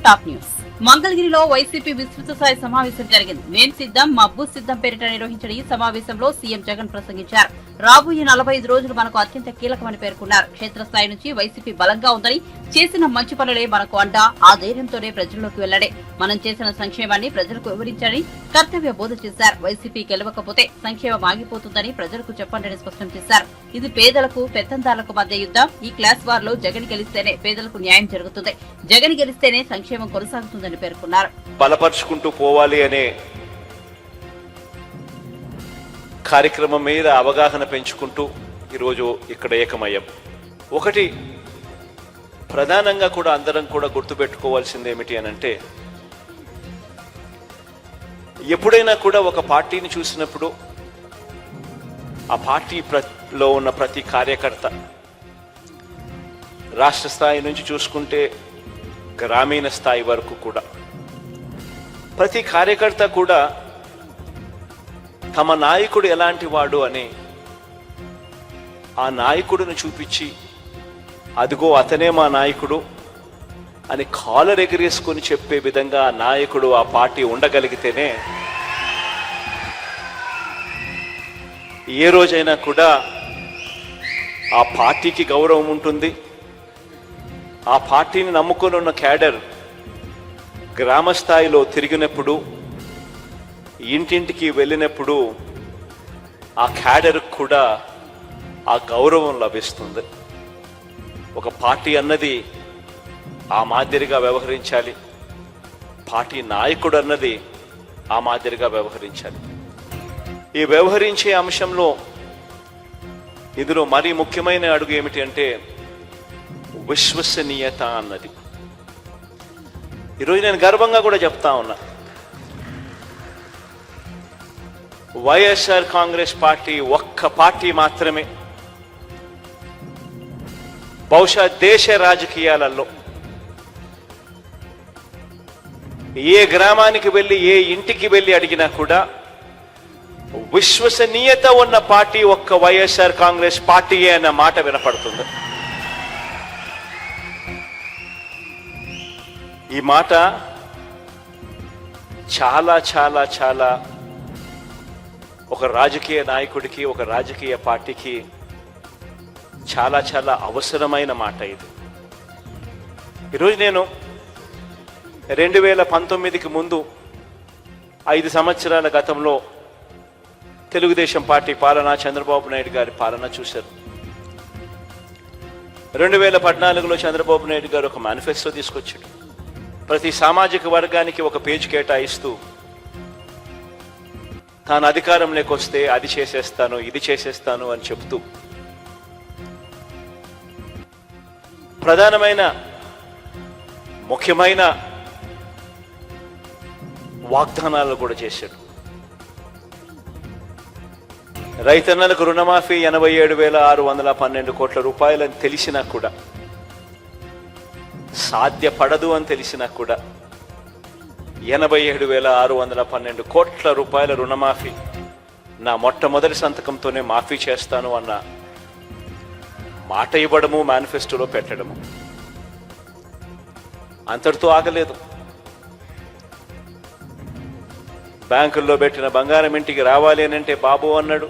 Top news. మంగళగిరిలో YCP విస్తృత స్థాయి సమావేశం జరిగింది. మేం సిద్ధం, మబ్బు సిద్ధం పేరిట నిర్వహించిన ఈ సమావేశంలో సీఎం జగన్ ప్రసంగించారు. రాబోయే 45 రోజులు మనకు అత్యంత కీలకమని పేర్కొన్నారు. క్షేత్రస్థాయి నుంచి వైసీపీ బలంగా ఉందని, చేసిన మంచి పనులే మనకు అండా, ఆ ధైర్యంతోనే ప్రజల్లోకి వెళ్లడే. మనం చేసిన సంక్షేమాన్ని ప్రజలకు వివరించాలని కర్తవ్య బోధ చేశారు. వైసీపీ గెలవకపోతే సంక్షేమం ఆగిపోతుందని ప్రజలకు చెప్పండి స్పష్టం చేశారు. ఇది పేదలకు పెత్తందారులకు మధ్య యుద్ధం. ఈ క్లాస్ వార్ లో జగన్ గెలిస్తేనే పేదలకు న్యాయం జరుగుతుంది, జగన్ గెలిస్తేనే సంక్షేమం కొనసాగుతుందని పేర్కొన్నారు. బలపరుచుకుంటూ పోవాలి అనే కార్యక్రమం మీద అవగాహన పెంచుకుంటూ ఈరోజు ఇక్కడ ఏకమయ్యాం. ఒకటి ప్రధానంగా కూడా అందరం కూడా గుర్తుపెట్టుకోవాల్సింది ఏమిటి అనంటే, ఎప్పుడైనా కూడా ఒక పార్టీని చూసినప్పుడు ఆ పార్టీలో ఉన్న ప్రతి కార్యకర్త, రాష్ట్ర స్థాయి నుంచి చూసుకుంటే గ్రామీణ స్థాయి వరకు కూడా ప్రతి కార్యకర్త కూడా తమ నాయకుడు ఎలాంటి వాడు అని ఆ నాయకుడిని చూపించి, అదిగో అతనే మా నాయకుడు అని కాలర్ ఎగిరేసుకొని చెప్పే విధంగా ఆ నాయకుడు, ఆ పార్టీ ఉండగలిగితేనే ఏ రోజైనా కూడా ఆ పార్టీకి గౌరవం ఉంటుంది. ఆ పార్టీని నమ్ముకొని ఉన్న క్యాడర్ గ్రామ స్థాయిలో తిరిగినప్పుడు, ఇంటింటికి వెళ్ళినప్పుడు ఆ క్యాడర్కు కూడా ఆ గౌరవం లభిస్తుంది. ఒక పార్టీ అన్నది ఆ మాదిరిగా వ్యవహరించాలి, పార్టీ నాయకుడు అన్నది ఆ మాదిరిగా వ్యవహరించాలి. ఈ వ్యవహరించే అంశంలో ఇందులో మరీ ముఖ్యమైన అడుగు ఏమిటి అంటే విశ్వసనీయత అన్నది. ఈరోజు నేను గర్వంగా కూడా చెప్తా ఉన్నా, వైఎస్ఆర్ కాంగ్రెస్ పార్టీ ఒక్క పార్టీ మాత్రమే బహుశా దేశ రాజకీయాలలో ఏ గ్రామానికి వెళ్ళి, ఏ ఇంటికి వెళ్ళి అడిగినా కూడా విశ్వసనీయత ఉన్న పార్టీ ఒక్క వైఎస్ఆర్ కాంగ్రెస్ పార్టీయే అన్న మాట వినపడుతుంది. ఈ మాట చాలా చాలా చాలా ఒక రాజకీయ నాయకుడికి, ఒక రాజకీయ పార్టీకి చాలా చాలా అవసరమైన మాట ఇది. ఈరోజు నేను 2019కి ముందు 5 సంవత్సరాల గతంలో తెలుగుదేశం పార్టీ పాలన, చంద్రబాబు నాయుడు గారి పాలన చూశారు. 2014లో చంద్రబాబు నాయుడు గారు ఒక మేనిఫెస్టో తీసుకొచ్చాడు. ప్రతి సామాజిక వర్గానికి ఒక పేజ్ కేటాయిస్తూ, తాను అధికారంలోకి వస్తే అది చేసేస్తాను, ఇది చేసేస్తాను అని చెప్తూ ప్రధానమైన ముఖ్యమైన వాగ్దానాలు కూడా చేశాడు. రైతన్నలకు రుణమాఫీ 87,612 కోట్ల రూపాయలని తెలిసినా కూడా, సాధ్యపడదు అని తెలిసినా కూడా 87,612 కోట్ల రూపాయల రుణమాఫీ నా మొట్టమొదటి సంతకంతోనే మాఫీ చేస్తాను అన్న మాట ఇవ్వడము, మేనిఫెస్టోలో పెట్టడము. అంతటితో ఆగలేదు. బ్యాంకుల్లో పెట్టిన బంగారం ఇంటికి రావాలి అని అంటే బాబు అన్నాడు.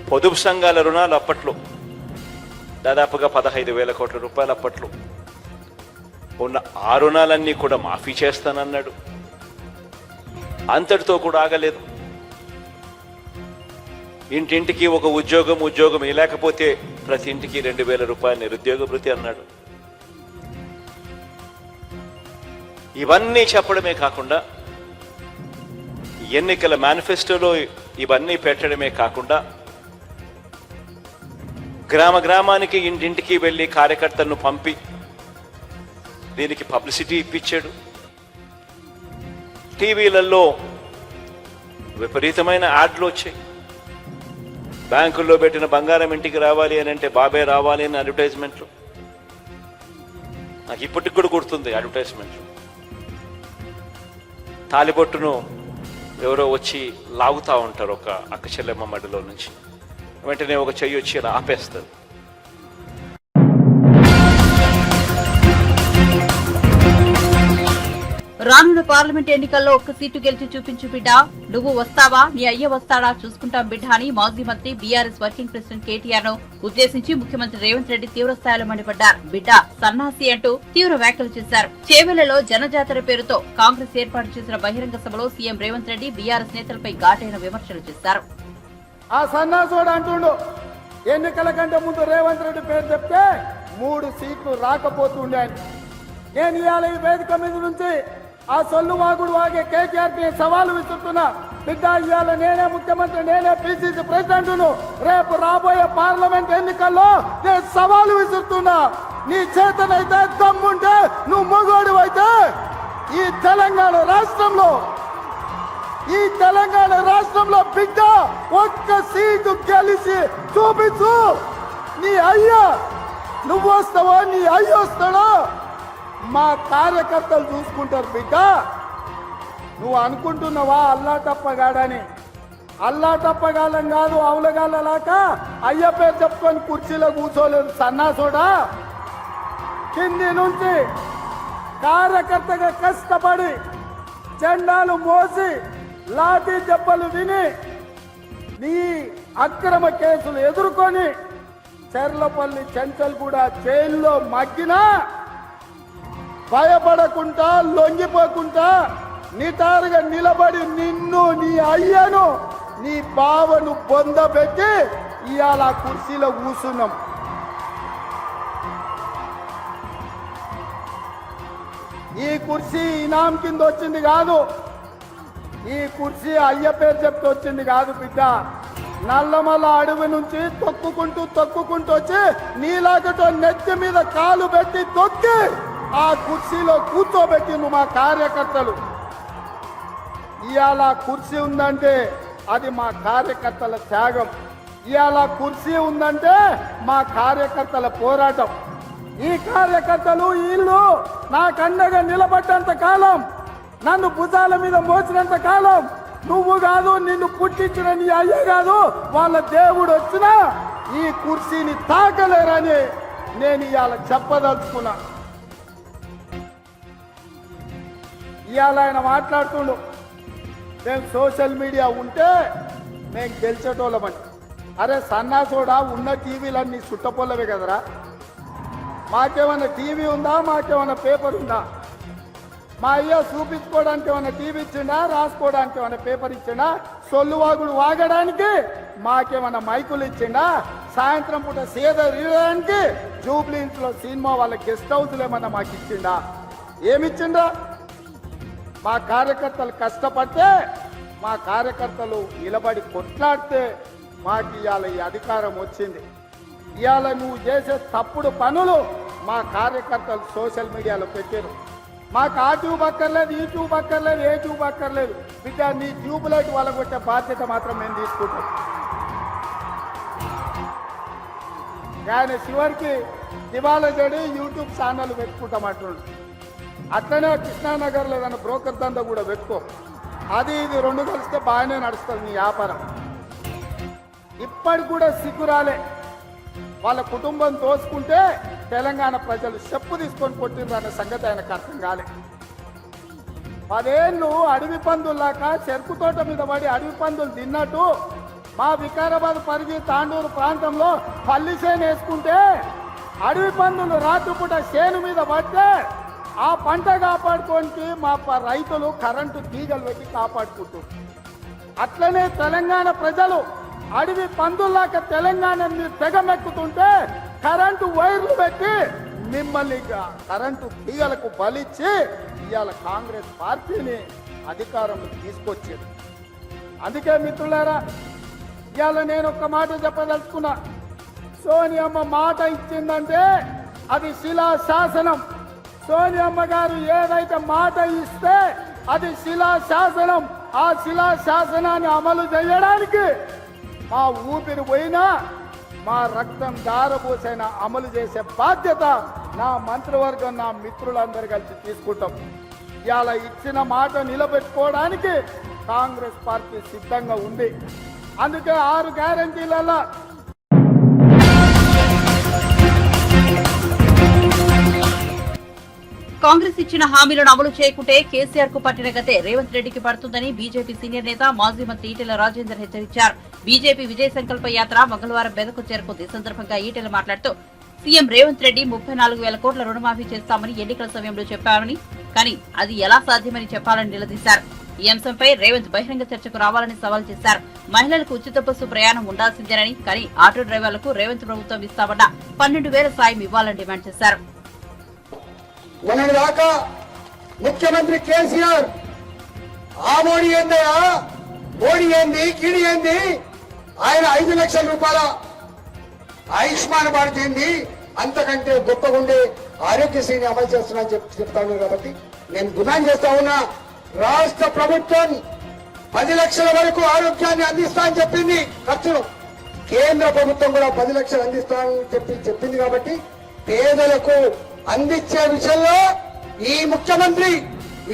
పొదుపు సంఘాల రుణాలు అప్పట్లో దాదాపుగా 15,000 కోట్ల రూపాయలు అప్పట్లో ఉన్న ఆ రుణాలన్నీ కూడా మాఫీ చేస్తానన్నాడు. అంతటితో కూడా ఆగలేదు. ఇంటింటికి ఒక ఉద్యోగం లేకపోతే ప్రతి ఇంటికి 2,000 రూపాయల నిరుద్యోగ భృతి అన్నాడు. ఇవన్నీ చెప్పడమే కాకుండా, ఎన్నికల మేనిఫెస్టోలో ఇవన్నీ పెట్టడమే కాకుండా, గ్రామ గ్రామానికి, ఇంటింటికి వెళ్ళి కార్యకర్తలను పంపి దీనికి పబ్లిసిటీ ఇప్పించాడు. టీవీలలో విపరీతమైన యాడ్లు వచ్చాయి. బ్యాంకుల్లో పెట్టిన బంగారం ఇంటికి రావాలి అని అంటే బాబే రావాలి అని అడ్వర్టైజ్మెంట్లు. నాకు ఇప్పటికి కూడా గుర్తుంది అడ్వర్టైజ్మెంట్లు. తాలిబొట్టును ఎవరో వచ్చి లాగుతూ ఉంటారు ఒక అక్క చెల్లెమ్మ మడిలో నుంచి, వెంటనే ఒక చెయ్యి వచ్చి ఇలా ఆపేస్తారు. రానున్న పార్లమెంట్ ఎన్నికల్లో ఒక్క సీటు గెలిచి చూపించు బిడ్డ, నువ్వు వస్తావా నీ అయ్య వస్తాడా చూసుకుంటాం బిడ్డ అని మాజీ మంత్రి బీఆర్ఎస్ వర్కింగ్ ప్రెసిడెంట్ కేటీఆర్ ను ఉద్దేశించి ముఖ్యమంత్రి రేవంత్ రెడ్డి తీవ్ర స్థాయిలో మండిపడ్డారు. బిడ్డ సన్నాసి అంటూ తీవ్ర వ్యాఖ్యలు చేశారు. చేవెళ్లలో జనజాతర పేరుతో కాంగ్రెస్ ఏర్పాటు చేసిన బహిరంగ సభలో సీఎం రేవంత్ రెడ్డి బీఆర్ఎస్ నేతలపై ఘాటైన విమర్శలు చేశారు. ఆ సన్నాసుడు అంటుండు ఎన్నికల కంటే ముందు రేవంత్ రెడ్డి పేరు చెప్తే 3 సీట్లు రాకపోతుండే అని. నేను ఇవాళ ఈ వేదిక మీద నుంచి ఆ సొల్లు వాగుడు వాగే కేటీఆర్ కి సవాలు విసురుతున్నా. బిడ్డ ఇవాళ నేనే ముఖ్యమంత్రి, నేనే పిసిసి ప్రెసిడెంట్ను. రేపు రాబోయే పార్లమెంట్ ఎన్నికల్లో నేను సవాలు విసురుతున్నా. నీ చేతనైతే దమ్ముంటే నువ్వు మొగోడు అయితే ఈ తెలంగాణ రాష్ట్రంలో బిడ్డ ఒక్క సీటు గెలిచి చూపించు. నీ అయ్యా నువ్వు వస్తావా, నీ అయ్య వస్తాడో మా కార్యకర్తలు చూసుకుంటారు. బిడ్డ నువ్వు అనుకుంటున్నావా అల్లా తప్పగాడని? అల్లా తప్పగాలం కాదు, అవులగాలలాక అయ్య పేరు చెప్పుకొని కుర్చీలో కూర్చోలేదు సన్నాసోడా. కింది నుంచి కార్యకర్తగా కష్టపడి జెండాలు మోసి లాఠీ దెబ్బలు విని నీ అక్రమ కేసులు ఎదుర్కొని చెర్లపల్లి చెంచల్గూడ జైల్లో మగ్గినా భయపడకుండా లొంగిపోకుండా నిటారుగా నిలబడి నిన్ను, నీ అయ్యను, నీ బావను బొందబెట్టి ఇవాళ కుర్చీలో కూర్చున్నాం. ఈ కుర్చీ ఇనాం కింద వచ్చింది కాదు, ఈ కుర్చీ అయ్య పేరు చెప్తూ వచ్చింది కాదు బిడ్డ. నల్లమల్ల అడవి నుంచి తొక్కుకుంటూ వచ్చి నీలాగతో నెత్తి మీద కాలు పెట్టి తొక్కి ఆ కుర్చీలో కూర్చోబెట్టిండు మా కార్యకర్తలు. ఇవాళ కుర్చీ ఉందంటే అది మా కార్యకర్తల త్యాగం. ఇవాళ కుర్చీ ఉందంటే మా కార్యకర్తల పోరాటం. ఈ కార్యకర్తలు వీళ్ళు నాకండగా నిలబడ్డంత కాలం, నన్ను భుజాల మీద మోసినంత కాలం, నువ్వు కాదు నిన్ను పుట్టించిన నీ అయ్య కాదు వాళ్ళ దేవుడు వచ్చినా ఈ కుర్చీని తాకలేరని నేను ఇవాళ చెప్పదలుచుకున్నా. ఇవాళ ఆయన మాట్లాడుతుండు మేము సోషల్ మీడియా ఉంటే మేము గెలిచేటోళ్ళమని. అరే సన్నాసోడా, ఉన్న టీవీలన్నీ సుట్టపొల్లవే కదరా. మాకేమన్నా టీవీ ఉందా, మాకేమన్నా పేపర్ ఉందా? మా అయ్య చూపించుకోవడానికి ఏమైనా టీవీ ఇచ్చిండా, రాసుకోవడానికి ఏమైనా పేపర్ ఇచ్చిండా, సొల్లువాగుడు వాగడానికి మాకేమైనా మైకులు ఇచ్చిండా, సాయంత్రం పూట సేద తీయడానికి జూబ్లీహిల్స్ లో సినిమా వాళ్ళ గెస్ట్ హౌస్లు ఏమన్నా మాకు ఇచ్చిండా? ఏమిచ్చిండా? మా కార్యకర్తలు కష్టపడితే, మా కార్యకర్తలు నిలబడి కొట్లాడితే మాకు ఇవాళ ఈ అధికారం వచ్చింది. ఇవాళ నువ్వు చేసే తప్పుడు పనులు మా కార్యకర్తలు సోషల్ మీడియాలో పెట్టారు. మాకు ఆ ట్యూబ్ అక్కర్లేదు, ఈ ట్యూబ్ అక్కర్లేదు, ఏ ట్యూబ్ అక్కర్లేదు. బిడ్డ నీ ట్యూబ్ లైట్ వాళ్ళకొచ్చే బాధ్యత మాత్రం మేము తీసుకుంటాం. ఆయన చివరికి దివాలా జడి యూట్యూబ్ ఛానల్ పెట్టుకుంటామంటున్నాడు. అట్లనే కృష్ణానగర్లో ఏదైనా బ్రోకర్ దందా కూడా పెట్టుకో. అది ఇది 2 కలిస్తే బాగానే నడుస్తుంది నీ వ్యాపారం. ఇప్పటికి కూడా సిగ్గురాలే. వాళ్ళ కుటుంబం తోసుకుంటే తెలంగాణ ప్రజలు చెప్పు తీసుకొని కొట్టిండ్రు అనే సంగతి ఆయనకు అర్థం కాలే. 10 ఏళ్ళు అడవి పందుల్లాక చెరుకు తోట మీద పడి అడవి పందులు తిన్నట్టు మా వికారాబాద్ పరిధి తాండూరు ప్రాంతంలో పల్లి చేను వేసుకుంటే అడవి పందులు రాత్రిపూట చేను మీద పడితే ఆ పంట కాపాడుకోనికి మా రైతులు కరెంటు తీగలు పెట్టి కాపాడుకుంటారు. అట్లనే తెలంగాణ ప్రజలు అడవి పందుల్లాక తెలంగాణని తెగమెక్కుతుంటే కరెంటు వైర్లు పెట్టి మిమ్మల్ని కరెంటు తీగలకు బలిచ్చి ఇవాళ కాంగ్రెస్ పార్టీని అధికారంలో తీసుకొచ్చారు. అందుకే మిత్రులారా ఇవాళ నేను ఒక్క మాట చెప్పదలుచుకున్నా. సోనియమ్మ మాట ఇచ్చిందంటే అది శిలా శాసనం. సోనియమ్మ గారు ఏదైతే మాట ఇస్తే అది శిలా శాసనం. ఆ శిలా శాసనాన్ని అమలు చేయడానికి మా ఊపిరి పోయినా మా రక్తం దారపోసైనా అమలు చేసే బాధ్యత నా మంత్రివర్గం, నా మిత్రులందరూ కలిసి తీసుకుంటాం. ఇవాళ ఇచ్చిన మాట నిలబెట్టుకోవడానికి కాంగ్రెస్ పార్టీ సిద్ధంగా ఉంది. అందుకే 6 గ్యారంటీలలో కాంగ్రెస్ ఇచ్చిన హామీలను అమలు చేయకుంటే కేసీఆర్ కు పట్టిన గతే రేవంత్ రెడ్డికి పడుతుందని బీజేపీ సీనియర్ నేత మాజీ మంత్రి ఈటెల రాజేందర్ హెచ్చరించారు. బీజేపీ విజయ సంకల్ప యాత్ర మంగళవారం మెదకు చేరుకుంది. ఈ సందర్భంగా ఈటెల మాట్లాడుతూ సీఎం రేవంత్ రెడ్డి 34,000 కోట్ల రుణమాఫీ చేస్తామని ఎన్నికల సమయంలో చెప్పారని, కానీ అది ఎలా సాధ్యమని చెప్పాలని నిలదీశారు. ఈ అంశంపై రేవంత్ బహిరంగ చర్చకు రావాలని సవాల్ చేశారు. మహిళలకు ఉచిత బస్సు ప్రయాణం ఉండాల్సిందేనని, కానీ ఆటో డ్రైవర్లకు రేవంత్ ప్రభుత్వం ఇస్తామన్న 12,000 సాయం ఇవ్వాలని డిమాండ్ చేశారు. మొన్నటిదాకా ముఖ్యమంత్రి కేసీఆర్ ఆ మోడీ ఏందయ్యా, మోడీ ఏంది, కీడి ఏంది, ఆయన 5 లక్షల రూపాయల ఆయుష్మాన్ భారత్ ఏంది, అంతకంటే గొప్పగుండే ఆరోగ్యశ్రీని అమలు చేస్తున్నా చెప్తాను. కాబట్టి నేను డిమాండ్ చేస్తా ఉన్నా, రాష్ట్ర ప్రభుత్వం 10 లక్షల వరకు ఆరోగ్యాన్ని అందిస్తా అని చెప్పింది. ఖర్చును కేంద్ర ప్రభుత్వం కూడా 10 లక్షలు అందిస్తానని చెప్పింది. కాబట్టి పేదలకు అందించే విషయంలో ఈ ముఖ్యమంత్రి,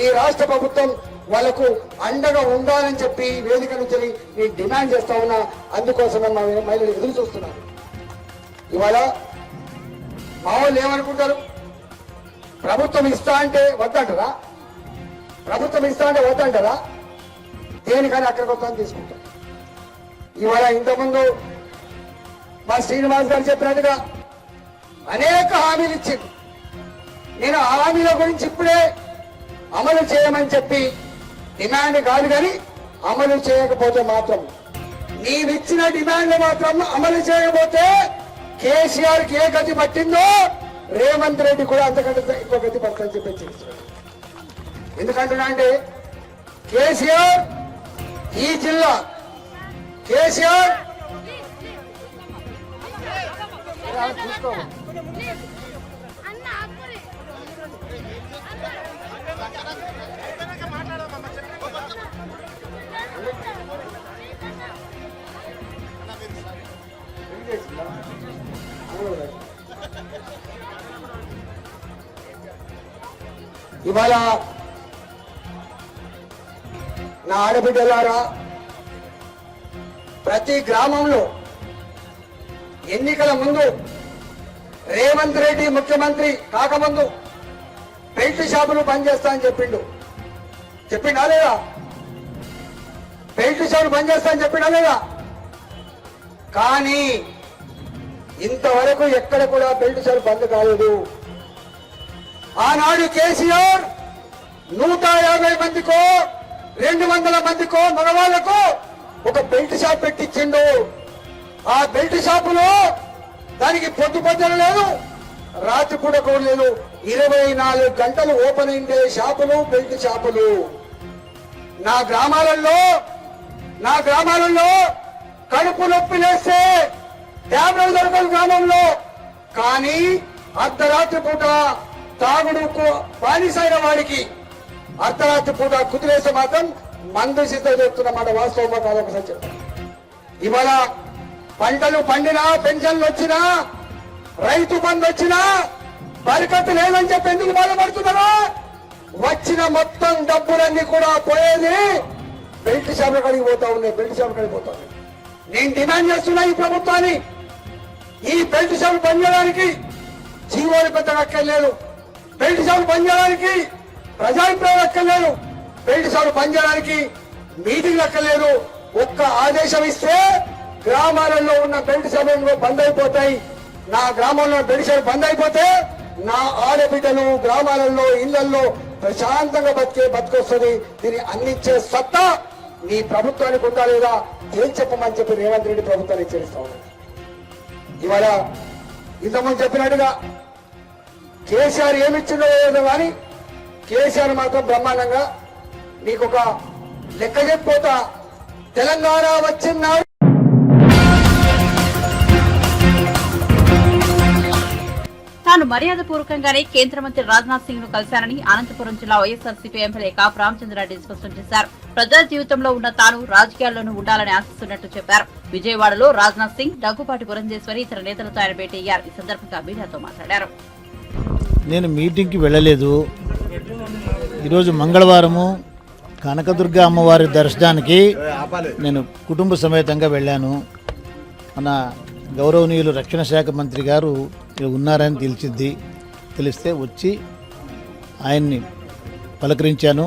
ఈ రాష్ట్ర ప్రభుత్వం వాళ్లకు అండగా ఉండాలని చెప్పి వేదిక నుంచి నేను డిమాండ్ చేస్తా ఉన్నా. అందుకోసమే మా మహిళలు ఎదురు చూస్తున్నారు. ఇవాళ మా వాళ్ళు ఏమనుకుంటారు, ప్రభుత్వం ఇస్తా అంటే వద్దంటారా, ప్రభుత్వం ఇస్తా అంటే వద్దంటారా, దేనికని అక్కడికి వస్తాను తీసుకుంటారు. ఇవాళ ఇంతకుముందు మా శ్రీనివాస్ గారు చెప్పినట్టుగా అనేక హామీలు ఇచ్చింది. నేను ఆ హామీల గురించి ఇప్పుడే అమలు చేయమని చెప్పి డిమాండ్ కాదు, కానీ అమలు చేయకపోతే మాత్రం, నీవిచ్చిన డిమాండ్ మాత్రం అమలు చేయకపోతే కేసీఆర్ కి ఏ గతి పట్టిందో రేవంత్ రెడ్డి కూడా అంతకంటే ఎక్కువ గతి పడుతుందని చెప్పి చేస్తున్నాడు. ఎందుకంటున్నా అంటే కేసీఆర్ ఈ జిల్లా, కేసీఆర్ చూసుకో ఇవాళ నా ఆడబిడ్డలారా, ప్రతి గ్రామంలో ఎన్నికల ముందు రేవంత్ రెడ్డి ముఖ్యమంత్రి కాకముందు బెల్ట్ షాపులు బంద్ చేస్తా అని చెప్పిండా లేదా? బెల్ట్ షాపులు బంద్ చేస్తా అని చెప్పిండా లేదా? కానీ ఇంతవరకు ఎక్కడ కూడా బెల్ట్ షాపులు బంద్ కాలేదు. ఆనాడు కేసీఆర్ 150 మందికో 200 మందికో మగవాళ్లకు ఒక బెల్ట్ షాప్ పెట్టించిండు. ఆ బెల్ట్ షాపులో దానికి పొద్దుపొద్దున లేదు, రాత్రి కూడా లేదు, 24 గంటలు ఓపెన్ అయిందే షాపులు, బెల్ట్ షాపులు. నా గ్రామాలలో కడుపు నొప్పి లేస్తే ట్యాబ్లెట్ దొరకదు గ్రామంలో, కానీ అర్ధరాత్రి పూట తాగుడుకు బానిసైన వాడికి అర్ధరాత్రి పూట కుదిరేస్తే మాత్రం మందు సిద్ధం చేస్తున్నమాట. వాస్తవం కాదు, ఒకసారి చెప్తాను. ఇవాళ పంటలు పండినా, పెన్షన్లు వచ్చినా, రైతు బంధు వచ్చినా బరకత్తు లేదని చెప్పి ఎందుకు బాధపడుతున్నారా? వచ్చిన మొత్తం డబ్బులన్నీ కూడా పోయేది బెల్ట్ షాపుల కాడికి పోతా ఉన్నాయి, బెల్ట్ షాపుల కాడికి పోతా ఉన్నాయి. నేను డిమాండ్ చేస్తున్నా ఈ ప్రభుత్వాన్ని, ఈ బెల్ట్ షాపులు బంద్ చేయడానికి జీవోలు పెద్దగా అక్కర్లేదు, బెల్ట్ షాపులు బంద్ చేయడానికి ప్రజాభిప్రాయం అక్కర్లేదు, బెల్ట్ షాపులు బంద్ చేయడానికి మీటింగ్లు అక్కర్లేదు. ఒక్క ఆదేశం ఇస్తే గ్రామాలలో ఉన్న బెల్ట్ షాపులు బంద్ అయిపోతాయి. నా గ్రామంలో బెల్ట్ షాపులు బంద్ అయిపోతే నా ఆడబిడ్డలు గ్రామాలలో ఇళ్లలో ప్రశాంతంగా బతికొస్తుంది. దీన్ని అందించే సత్తా నీ ప్రభుత్వానికి ఉందా లేదా ఏం చెప్పమని చెప్పి రేవంత్ రెడ్డి ప్రభుత్వాన్ని హెచ్చరిస్తా ఉన్నారు. ఇవాళ ఇంతకుముందు చెప్పినట్టుగా కేసీఆర్ ఏమిచ్చిందో లేదో కానీ కేసీఆర్ మాత్రం బ్రహ్మాండంగా నీకు ఒక లెక్క చెప్పిపోతా. తెలంగాణ వచ్చిన తాను మర్యాదపూర్వకంగానే కేంద్ర మంత్రి రాజ్నాథ్ సింగ్ ను కలిశానని అనంతపురం జిల్లా వైఎస్ఆర్సీపీ ఎమ్మెల్యే కాపు రామచంద్రారెడ్డి స్పష్టం చేశారు. ప్రజా జీవితంలో ఉన్న తాను రాజకీయాల్లోనూ ఉండాలని ఆశిస్తున్నట్టు చెప్పారు. విజయవాడలో రాజ్నాథ్ సింగ్, దగ్గుపాటి పురంధేశ్వరి ఇతర నేతలతో ఆయన భేటీ అయ్యారు. ఈ సందర్భంగా మీడియాతో మాట్లాడారు. నేను మీటింగ్కి వెళ్ళలేదు. ఈరోజు మంగళవారము కనకదుర్గ అమ్మవారి దర్శనానికి నేను కుటుంబ సమేతంగా వెళ్ళాను. మన గౌరవనీయులు రక్షణ శాఖ మంత్రి గారు ఉన్నారని తెలిస్తే వచ్చి ఆయన్ని పలకరించాను,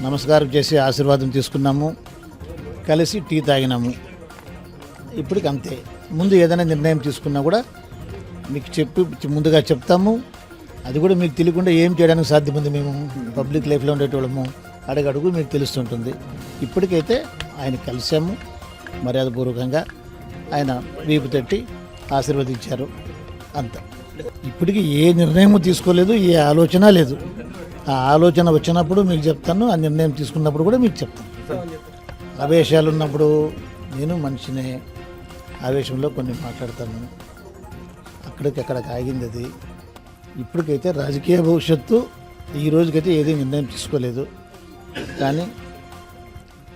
నమస్కారం చేసి ఆశీర్వాదం తీసుకున్నాము, కలిసి టీ తాగినాము. ఇప్పటికి అంతే. ముందు ఏదైనా నిర్ణయం తీసుకున్నా కూడా మీకు చెప్పి ముందుగా చెప్తాము. అది కూడా మీకు తెలియకుండా ఏం చేయడానికి సాధ్యముంది? మేము పబ్లిక్ లైఫ్లో ఉండేటోళ్ళము, అడుగడుగు మీకు తెలుస్తుంటుంది. ఇప్పటికైతే ఆయన కలిసాము, మర్యాదపూర్వకంగా ఆయన వీపు తట్టి ఆశీర్వదించారు, అంత. ఇప్పటికీ ఏ నిర్ణయము తీసుకోలేదు, ఏ ఆలోచన లేదు. ఆ ఆలోచన వచ్చినప్పుడు మీకు చెప్తాను, ఆ నిర్ణయం తీసుకున్నప్పుడు కూడా మీకు చెప్తాను. ఆవేశాలు ఉన్నప్పుడు నేను మనిషినే, ఆవేశంలో కొన్ని మాట్లాడతాను, అక్కడికి ఆగింది అది. ఇప్పటికైతే రాజకీయ భవిష్యత్తు ఈ రోజుకైతే ఏదీ నిర్ణయం తీసుకోలేదు. కానీ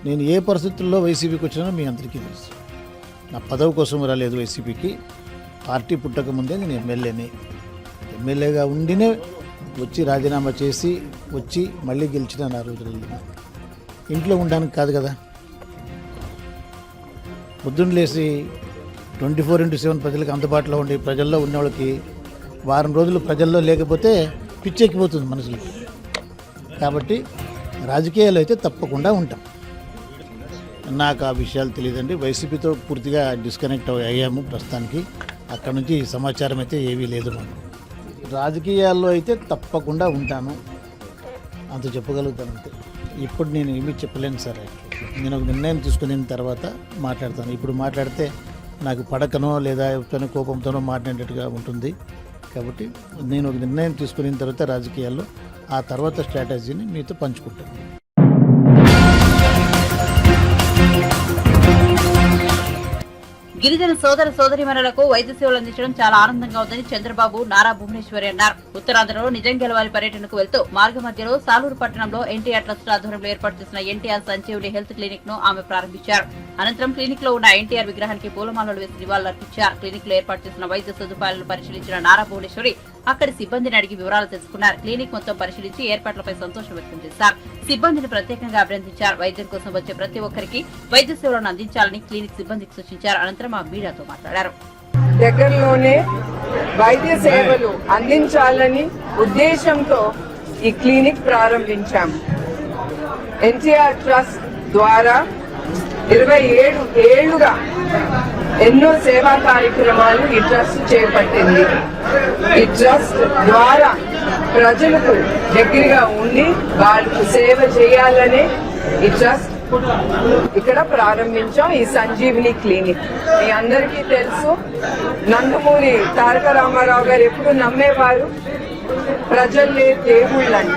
నేను ఏ పరిస్థితుల్లో వైసీపీకి వచ్చినానో మీ అందరికీ తెలుసు. నా పదవి కోసం రాలేదు వైసీపీకి. పార్టీ పుట్టక ముందే నేను ఎమ్మెల్యేగా ఉండినే వచ్చి రాజీనామా చేసి వచ్చి మళ్ళీ గెలిచిన ఆ రోజులలో. ఇంట్లో ఉండడానికి కాదు కదా. పొద్దున్న లేసి 24/7 ప్రజలకు అందుబాటులో ఉండి ప్రజల్లో ఉన్నవాళ్ళకి వారం రోజులు ప్రజల్లో లేకపోతే పిచ్చెక్కిపోతుంది మనుషులకి. కాబట్టి రాజకీయాలు అయితే తప్పకుండా ఉంటాం. నాకు ఆ విషయాలు తెలియదండి. వైసీపీతో పూర్తిగా డిస్కనెక్ట్ అయ్యాము ప్రస్తుతానికి. అక్కడ నుంచి సమాచారం అయితే ఏమీ లేదు మాకు. రాజకీయాల్లో అయితే తప్పకుండా ఉంటాను, అంత చెప్పగలుగుతాను అంతే. ఇప్పుడు నేను ఏమీ చెప్పలేను సార్. నేను ఒక నిర్ణయం తీసుకున్న తర్వాత మాట్లాడతాను. ఇప్పుడు మాట్లాడితే నాకు పడకనో లేదా ఎవరితోనో కోపంతోనో మాట్లాడేట్టుగా ఉంటుంది. కాబట్టి నేను ఒక నిర్ణయం తీసుకున్న తర్వాత రాజకీయాల్లో ఆ తర్వాత స్ట్రాటజీని మీతో పంచుకుంటాను. గిరిజన సోదర సోదరీమణులకు వైద్య సేవలు అందించడం చాలా ఆనందంగా ఉందని చంద్రబాబు, నారా భువనేశ్వరి అన్నారు. ఉత్తరాంధ్రలో నిజం గెలవాలి పర్యటనకు వెళ్తూ మార్గ మధ్యలో సాలూరు పట్టణంలో ఎన్టీఆర్ ట్రస్ట్ ఆధ్వర్యంలో ఏర్పాటు చేసిన ఎన్టీఆర్ సంజీవుని హెల్త్ క్లినిక్ ను ఆమె ప్రారంభించారు. అనంతరం క్లినిక్ లో ఉన్న ఎన్టీఆర్ విగ్రహానికి పూలమాలలు వేసి నివాళులర్పించారు. క్లినిక్ లో ఏర్పాటు చేసిన వైద్య సదుపాయాలను పరిశీలించిన నారా భువనేశ్వరి అక్కడి సిబ్బందిని అడిగి వివరాలు తెలుసుకున్నారు. క్లినిక్ మొత్తం పరిశీలించి ఏర్పాట్లపై సంతోషం వ్యక్తం చేశారు. సిబ్బందిని ప్రత్యేకంగా అభినందించారు. వైద్యం కోసం వచ్చే ప్రతి ఒక్కరికి వైద్య సేవలను అందించాలని క్లినిక్ సిబ్బందికి సూచించారు. అనంతరం ఆ మీడియాతో మాట్లాడారు. దగ్గరలోనే వైద్య సేవలు అందించాలని ఉద్దేశంతో ఈ క్లినిక్ ప్రారంభించాము. ఎన్టీఆర్ ట్రస్ట్ ద్వారా 27 ఏళ్లుగా ఎన్నో సేవా కార్యక్రమాలు ఈ ట్రస్ట్ చేపట్టింది. ఈ ట్రస్ట్ ద్వారా ప్రజలకు దగ్గరగా ఉండి వాళ్ళకు సేవ చేయాలనే ఈ ట్రస్ట్ ఇక్కడ ప్రారంభించాం. ఈ సంజీవిని క్లినిక్ మీ అందరికీ తెలుసు. నందమూరి తారక రామారావు గారు ఎప్పుడు నమ్మేవారు ప్రజలే దేవుళ్ళని.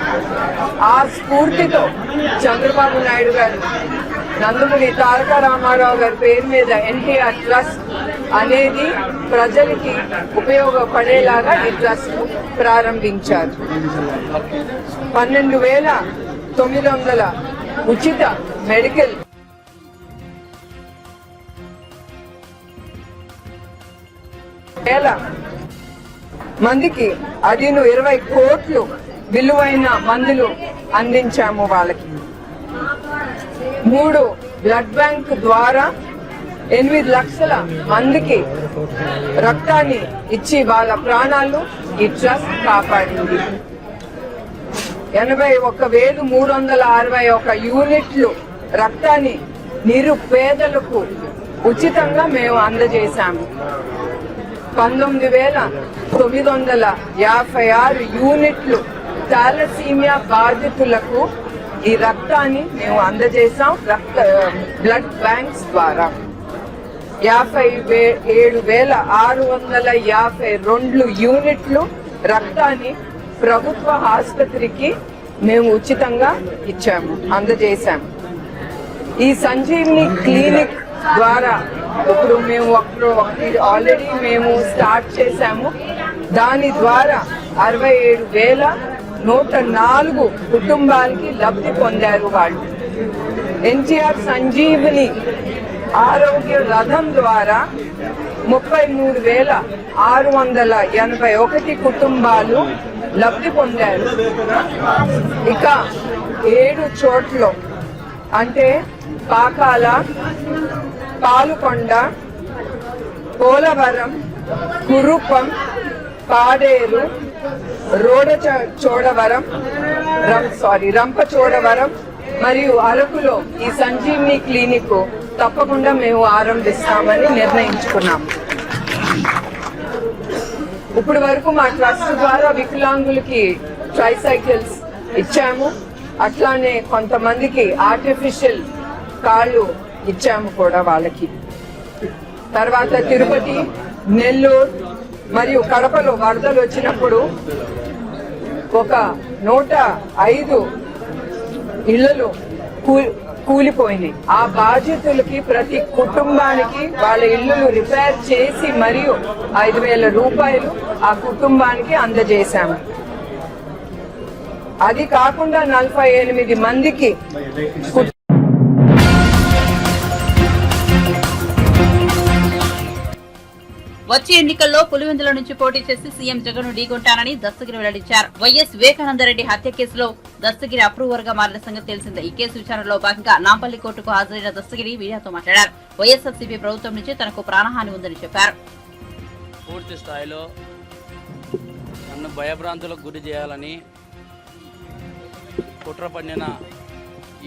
ఆ స్ఫూర్తితో చంద్రబాబు నాయుడు గారు నందమూరి తారక రామారావు గారి పేరు మీద ఎన్టీఆర్ ట్రస్ట్ అనేది ప్రజలకి ఉపయోగపడేలాగా ఈ ట్రస్ట్ ప్రారంభించారు. 12,900 ఉచిత మెడికల్ మందికి అదిను 20 కోట్లు విలువైన మందులు అందించాము. వాళ్ళకి 3 బ్లడ్ బ్యాంక్ ద్వారా 8 లక్షల మందికి రక్తాన్ని ఇచ్చి వాళ్ళ ప్రాణాలు ఈ ట్రస్ట్ కాపాడింది. 81,361 యూనిట్లు రక్తాన్ని నిరుపేదలకు ఉచితంగా మేము అందజేశాము. 19,956 యూనిట్లు థాలసీమియా బాధితులకు ఈ రక్తాన్ని మేము అందజేశాం బ్లడ్ బ్యాంక్స్ ద్వారా. 57,652 యూనిట్లు రక్తాన్ని ప్రభుత్వ ఆసుపత్రికి మేము ఉచితంగా ఇచ్చాము, అందజేశాము. ఈ సంజీవిని క్లినిక్ ద్వారా ఇప్పుడు మేము ఆల్రెడీ మేము స్టార్ట్ చేశాము. దాని ద్వారా 67,104 కుటుంబాలకి లబ్ధి పొందారు వాళ్ళు. ఎన్టీఆర్ సంజీవిని ఆరోగ్య రథం ద్వారా 33,681 కుటుంబాలు లబ్ధి పొందారు. ఇక 7 చోట్ల అంటే పాకాల, పాలుకొండ, పోలవరం, కురుపం, పాడేరు, రంపచోడవరం మరియు అరకులో ఈ సంజీవిని క్లినిక్ తప్పకుండా మేము ఆరంభిస్తామని నిర్ణయించుకున్నాం. ఇప్పటి వరకు మా ట్రస్ట్ ద్వారా వికలాంగులకి ట్రైసైకిల్స్ ఇచ్చాము, అట్లానే కొంతమందికి ఆర్టిఫిషియల్ కాళ్ళు ఇచ్చాము కూడా వాళ్ళకి. తర్వాత తిరుపతి, నెల్లూరు మరియు కడపలో వరదలు వచ్చినప్పుడు ఒక 105 ఇళ్లలు కూలిపోయినాయి. ఆ బాధితులకి ప్రతి కుటుంబానికి వాళ్ళ ఇళ్లను రిపేర్ చేసి మరియు 5,000 రూపాయలు ఆ కుటుంబానికి అందజేశాము. అది కాకుండా 48 మందికి వచ్చే ఎన్నికల్లో పులివెందుల నుంచి పోటీ చేసి సీఎం జగన్ ఢీకొంటానని దస్తగిరి వెల్లడించారు. వైఎస్ వివేకానందరెడ్డి హత్య కేసులో దస్తగిరి అప్రూవర్ గా మారిన సంగతి తెలిసిందే. ఈ కేసు విచారణలో భాగంగా నాంపల్లి కోర్టుకు హాజరైన దస్తగిరి మీడియాతో మాట్లాడారు. వైఎస్ఆర్సీపీ ప్రభుత్వం నుంచి తనకు ప్రాణహాని ఉందని చెప్పారు. పూర్తి స్థాయిలో నన్ను భయభ్రాంతులకు గురి చేయాలని కుట్ర పన్నిన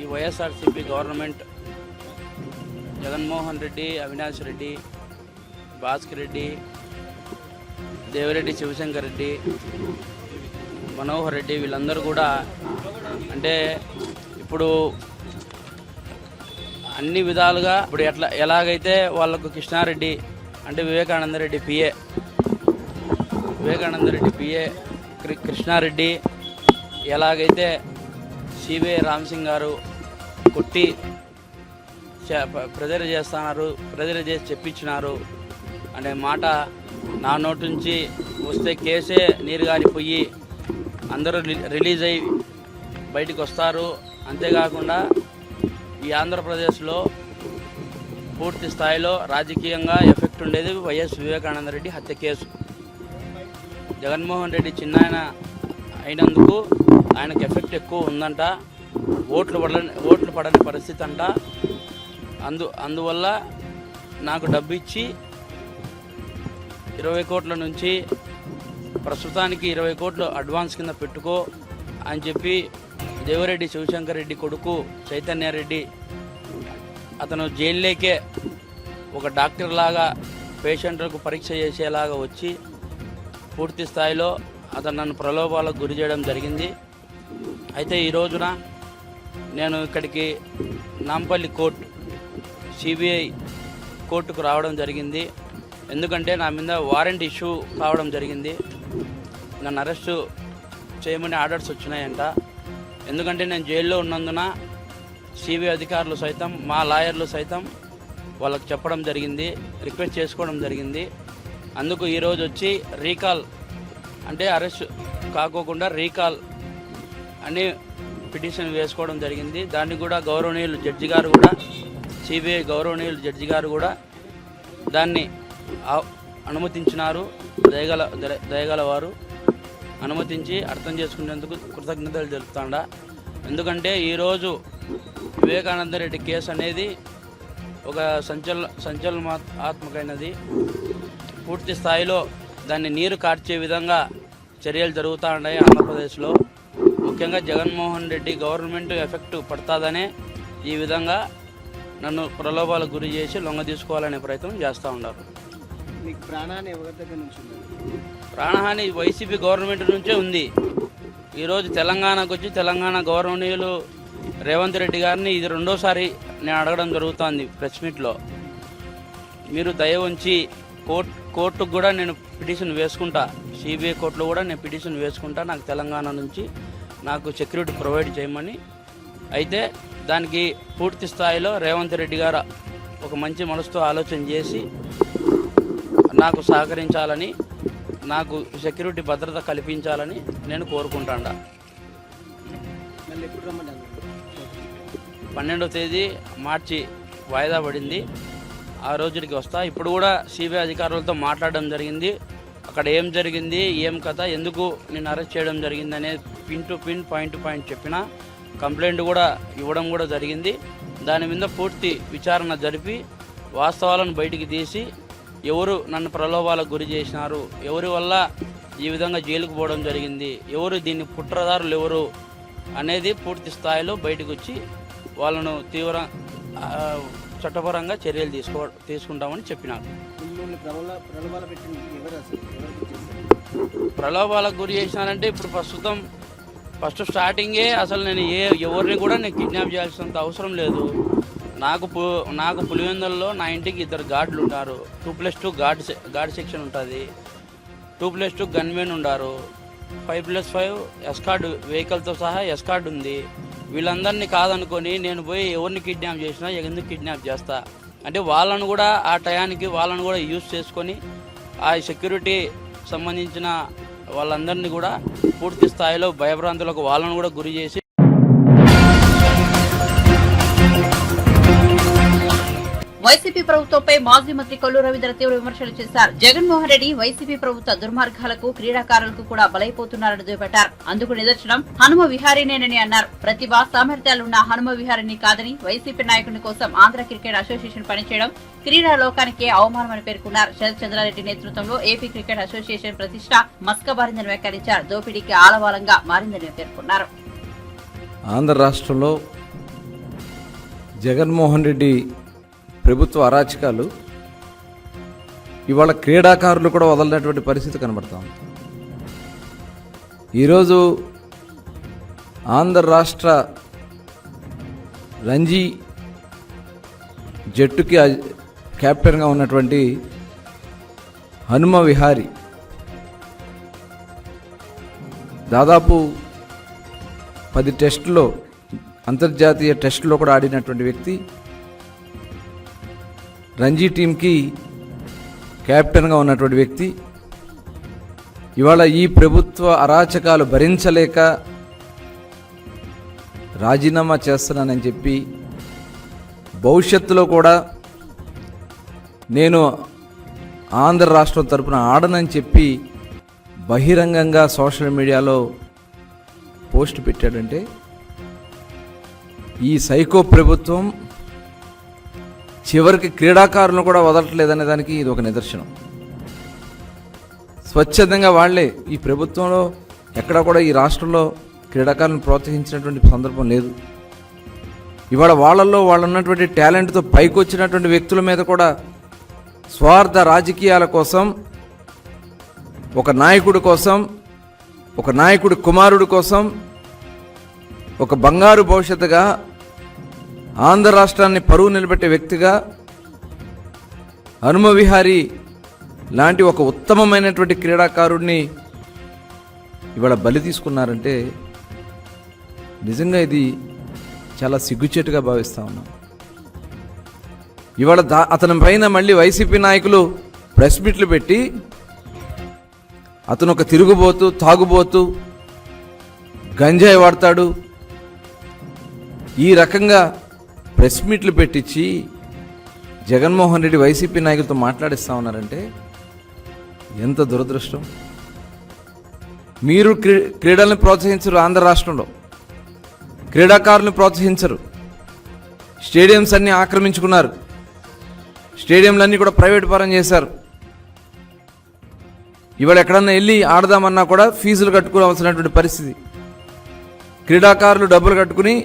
ఈ వైఎస్ఆర్సీపీ గవర్నమెంట్ జగన్మోహన్ రెడ్డి, అవినాష్ రెడ్డి, భాస్కర్ రెడ్డి, దేవిరెడ్డి శివశంకర్ రెడ్డి, మనోహర్ రెడ్డి వీళ్ళందరూ కూడా అంటే ఇప్పుడు అన్ని విధాలుగా ఇప్పుడు ఎలాగైతే వాళ్ళకు కృష్ణారెడ్డి అంటే వివేకానందరెడ్డి పిఏ కృష్ణారెడ్డి ఎలాగైతే సిబిఐ రామ్సింగ్ గారు కొట్టి ప్రెజర్ చేస్తున్నారు, ప్రెజర్ చేసి చెప్పించినారు అనే మాట నా నోటి నుంచి వస్తే కేసే నీరు గారిపోయి అందరూ రిలీజ్ అయ్యి బయటికి వస్తారు. అంతేకాకుండా ఈ ఆంధ్రప్రదేశ్లో పూర్తి స్థాయిలో రాజకీయంగా ఎఫెక్ట్ ఉండేది వైఎస్ వివేకానందరెడ్డి హత్య కేసు. జగన్మోహన్ రెడ్డి చిన్నాయన అయినందుకు ఆయనకు ఎఫెక్ట్ ఎక్కువ ఉందంట, ఓట్లు పడని పరిస్థితి అంట. అందువల్ల నాకు డబ్బు ఇచ్చి 20 కోట్ల నుంచి ప్రస్తుతానికి 20 కోట్లు అడ్వాన్స్ కింద పెట్టుకో అని చెప్పి దేవిరెడ్డి శివశంకర్ రెడ్డి కొడుకు చైతన్యారెడ్డి అతను జైల్లోకే ఒక డాక్టర్ లాగా పేషెంట్లకు పరీక్ష చేసేలాగా వచ్చి పూర్తి స్థాయిలో అతను నన్ను ప్రలోభాలకు గురి చేయడం జరిగింది. అయితే ఈ రోజున నేను ఇక్కడికి నాంపల్లి కోర్టు సిబిఐ కోర్టుకు రావడం జరిగింది. ఎందుకంటే నా మీద వారెంట్ ఇష్యూ కావడం జరిగింది. నన్ను అరెస్టు చేయమని ఆర్డర్స్ వచ్చినాయంట. ఎందుకంటే నేను జైల్లో ఉన్నందున సిబిఐ అధికారులు సైతం మా లాయర్లు సైతం వాళ్ళకి చెప్పడం జరిగింది, రిక్వెస్ట్ చేసుకోవడం జరిగింది. అందుకు ఈరోజు వచ్చి రీకాల్ అంటే అరెస్ట్ కాకోకుండా రీకాల్ అని పిటిషన్ వేసుకోవడం జరిగింది. దాన్ని కూడా గౌరవనీయులు జడ్జి గారు కూడా సిబిఐ గౌరవనీయులు జడ్జి గారు కూడా దాన్ని అనుమతించినారు. దయగల వారు అనుమతించి అర్థం చేసుకునేందుకు కృతజ్ఞతలు తెలుపుతాండా. ఎందుకంటే ఈరోజు వివేకానందరెడ్డి కేసు అనేది ఒక సంచలనాత్మకమైనది. పూర్తి స్థాయిలో దాన్ని నీరు కార్చే విధంగా చర్యలు జరుగుతూ ఉన్నాయి ఆంధ్రప్రదేశ్లో. ముఖ్యంగా జగన్మోహన్ రెడ్డి గవర్నమెంట్ ఎఫెక్ట్ పడుతుందనే ఈ విధంగా నన్ను ప్రలోభాలకు గురి చేసి లొంగ తీసుకోవాలనే ప్రయత్నం చేస్తూ ఉన్నారు. మీకు ప్రాణహాని ఎవరి దగ్గర నుంచి ఉంది? ప్రాణహాని వైసీపీ గవర్నమెంట్ నుంచే ఉంది. ఈరోజు తెలంగాణకు వచ్చి తెలంగాణ గవర్నీయులు రేవంత్ రెడ్డి గారిని ఇది రెండోసారి నేను అడగడం జరుగుతుంది ప్రెస్ మీట్లో. మీరు దయ ఉంచి కోర్టుకు కూడా నేను పిటిషన్ వేసుకుంటా, సిబిఐ కోర్టులో కూడా నేను పిటిషన్ వేసుకుంటా, నాకు తెలంగాణ నుంచి నాకు సెక్యూరిటీ ప్రొవైడ్ చేయమని. అయితే దానికి పూర్తి స్థాయిలో రేవంత్ రెడ్డి గారు ఒక మంచి మనసుతో ఆలోచన చేసి నాకు సహకరించాలని, నాకు సెక్యూరిటీ భద్రత కల్పించాలని నేను కోరుకుంటాను. 12వ తేదీ మార్చి వాయిదా పడింది, ఆ రోజుకి వస్తా. ఇప్పుడు కూడా సిబిఐ అధికారులతో మాట్లాడడం జరిగింది. అక్కడ ఏం జరిగింది, ఏం కథ, ఎందుకు నేను అరెస్ట్ చేయడం జరిగింది అనేది pin to pin, point to point చెప్పిన. కంప్లైంట్ కూడా ఇవ్వడం కూడా జరిగింది. దాని మీద పూర్తి విచారణ జరిపి వాస్తవాలను బయటికి తీసి ఎవరు నన్ను ప్రలోభాలకు గురి చేసినారు, ఎవరి వల్ల ఈ విధంగా జైలుకు పోవడం జరిగింది, ఎవరు దీన్ని కుట్రదారులు ఎవరు అనేది పూర్తి స్థాయిలో బయటకు వచ్చి వాళ్ళను తీవ్ర చట్టపరంగా చర్యలు తీసుకుంటామని చెప్పినారు. మిమ్మల్ని ప్రలోభాలు పెట్టిన ఎవరు అసలు ఎవరికి చేశారు? ప్రలోభాలకు గురి చేసినారంటే ఇప్పుడు ఫస్ట్ స్టార్టింగే అసలు నేను ఎవరిని కూడా నేను కిడ్నాప్ చేయాల్సినంత అవసరం లేదు. నాకు పులివెందులలో నా ఇంటికి 2 గార్డులు ఉంటారు. 2+2 గార్డ్ సెక్షన్ ఉంటుంది. 2+2 గన్మెన్ ఉన్నారు. 5+5 ఎస్కార్డ్ వెహికల్తో సహా ఎస్కార్డ్ ఉంది. వీళ్ళందరినీ కాదనుకొని నేను పోయి ఎవరిని కిడ్నాప్ చేసినా ఎందుకు కిడ్నాప్ చేస్తా అంటే వాళ్ళను కూడా ఆ టయానికి వాళ్ళను కూడా యూజ్ చేసుకొని ఆ సెక్యూరిటీ సంబంధించిన వాళ్ళందరినీ కూడా పూర్తి స్థాయిలో భయభ్రాంతులకు వాళ్ళను కూడా గురి చేసి వైసీపీ ప్రభుత్వంపై మాజీ మంత్రి కొల్లు రవీంద్ర తీవ్ర విమర్శలు చేశారు. జగన్మోహన్ రెడ్డి వైసీపీ ప్రభుత్వ దుర్మార్గాలకు క్రీడాకారులకు కూడా బలైపోతున్నారని దుయ్యబట్టారు. అందుకు నిదర్శనం హనుమ విహారీనేనని అన్నారు. ప్రతిభా సామర్థ్యాలున్న హనుమ విహారిని కాదని వైసీపీ నాయకుని కోసం ఆంధ్ర క్రికెట్ అసోసియేషన్ పనిచేయడం క్రీడా లోకానికే అవమానమని పేర్కొన్నారు. శరత్ చంద్రారెడ్డి నేతృత్వంలో ఏపీ క్రికెట్ అసోసియేషన్ ప్రతిష్ట మస్కబారిందని వ్యాఖ్యానించారు. దోపిడీకి ఆలవాలంగా మారిందని పేర్కొన్నారు. ఆంధ్ర రాష్ట్రంలో జగన్మోహన్ రెడ్డి ప్రభుత్వ అరాచకాలు ఇవాళ క్రీడాకారులు కూడా వదలనటువంటి పరిస్థితి కనబడతా ఉంది. ఈరోజు ఆంధ్ర రాష్ట్ర రంజీ జట్టుకి కెప్టెన్గా ఉన్నటువంటి హనుమ విహారీ దాదాపు 10 టెస్టుల్లో అంతర్జాతీయ టెస్టులో కూడా ఆడినటువంటి వ్యక్తి, రంజీ టీంకి కెప్టెన్గా ఉన్నటువంటి వ్యక్తి ఇవాళ ఈ ప్రభుత్వ అరాచకాలు భరించలేక రాజీనామా చేస్తున్నానని చెప్పి భవిష్యత్తులో కూడా నేను ఆంధ్ర రాష్ట్రం తరపున ఆడనని చెప్పి బహిరంగంగా సోషల్ మీడియాలో పోస్ట్ పెట్టాడంటే ఈ సైకో ప్రభుత్వం చివరికి క్రీడాకారులను కూడా వదలట్లేదనే దానికి ఇది ఒక నిదర్శనం. స్వచ్ఛందంగా వాళ్లే ఈ ప్రభుత్వంలో ఎక్కడా కూడా ఈ రాష్ట్రంలో క్రీడాకారులను ప్రోత్సహించినటువంటి సందర్భం లేదు. ఇవాళ వాళ్ళల్లో వాళ్ళు ఉన్నటువంటి టాలెంట్తో పైకి వచ్చినటువంటి వ్యక్తుల మీద కూడా స్వార్థ రాజకీయాల కోసం, ఒక నాయకుడి కోసం, ఒక నాయకుడి కుమారుడి కోసం, ఒక బంగారు భవిష్యత్తుగా ఆంధ్ర రాష్ట్రాన్ని పరువు నిలబెట్టే వ్యక్తిగా హనుమ విహారీ లాంటి ఒక ఉత్తమమైనటువంటి క్రీడాకారుడిని ఇవాళ బలి తీసుకున్నారంటే నిజంగా ఇది చాలా సిగ్గుచేటుగా భావిస్తూ ఉన్నాం. ఇవాళ అతని పైన మళ్ళీ వైసీపీ నాయకులు ప్రెస్ మీట్లు పెట్టి అతను ఒక తిరుగుబోతు, తాగుబోతు, గంజాయి వాడతాడు, ఈ రకంగా ప్రెస్ మీట్లు పెట్టించి జగన్మోహన్ రెడ్డి వైసీపీ నాయకులతో మాట్లాడిస్తూ ఉన్నారంటే ఎంత దురదృష్టం. మీరు క్రీడల్ని ప్రోత్సహించరు, ఆంధ్ర రాష్ట్రంలో క్రీడాకారులను ప్రోత్సహించరు, స్టేడియంస్ అన్నీ ఆక్రమించుకున్నారు, స్టేడియంలన్నీ కూడా ప్రైవేట్ పరం చేశారు. ఇవాళ ఎక్కడన్నా వెళ్ళి ఆడదామన్నా కూడా ఫీజులు కట్టుకోవాల్సినటువంటి పరిస్థితి. క్రీడాకారులు డబ్బులు కట్టుకుని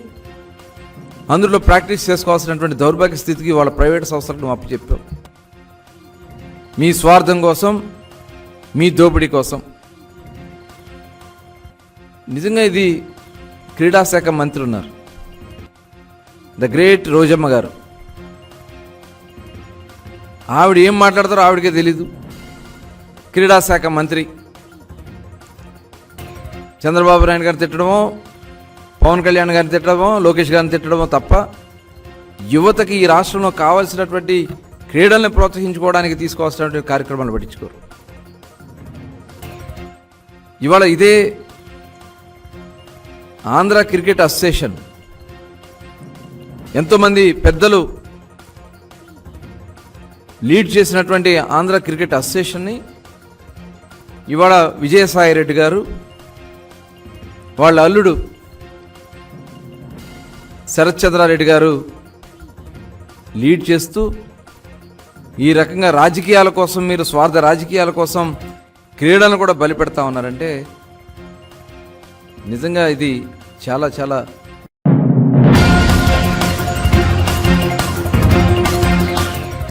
అందులో ప్రాక్టీస్ చేసుకోవాల్సినటువంటి దౌర్భాగ్య స్థితికి వాళ్ళ ప్రైవేట్ సంస్థలకు అప్పచెప్పాం. మీ స్వార్థం కోసం, మీ దోపిడీ కోసం. నిజంగా ఇది క్రీడాశాఖ మంత్రి ఉన్నారు, ద గ్రేట్ రోజమ్మ గారు. ఆవిడ ఏం మాట్లాడతారో ఆవిడకే తెలీదు. క్రీడాశాఖ మంత్రి చంద్రబాబు నాయుడు గారిని తిట్టడమో, పవన్ కళ్యాణ్ గారిని తిట్టడమో, లోకేష్ గారిని తిట్టడమో తప్ప యువతకి ఈ రాష్ట్రంలో కావాల్సినటువంటి క్రీడల్ని ప్రోత్సహించుకోవడానికి తీసుకోవాల్సినటువంటి కార్యక్రమాలు పట్టించుకోరు. ఇవాళ ఇదే ఆంధ్ర క్రికెట్ అసోసియేషన్ ఎంతోమంది పెద్దలు లీడ్ చేసినటువంటి ఆంధ్ర క్రికెట్ అసోసియేషన్ని ఇవాళ విజయసాయి రెడ్డి గారు, వాళ్ళ అల్లుడు శరత్ చంద్రారెడ్డి గారు లీడ్ చేస్తూ ఈ రకంగా రాజకీయాల కోసం, మీరు స్వార్థ రాజకీయాల కోసం క్రీడలను కూడా బలి పెడతా ఉన్నారంటే నిజంగా ఇది చాలా చాలా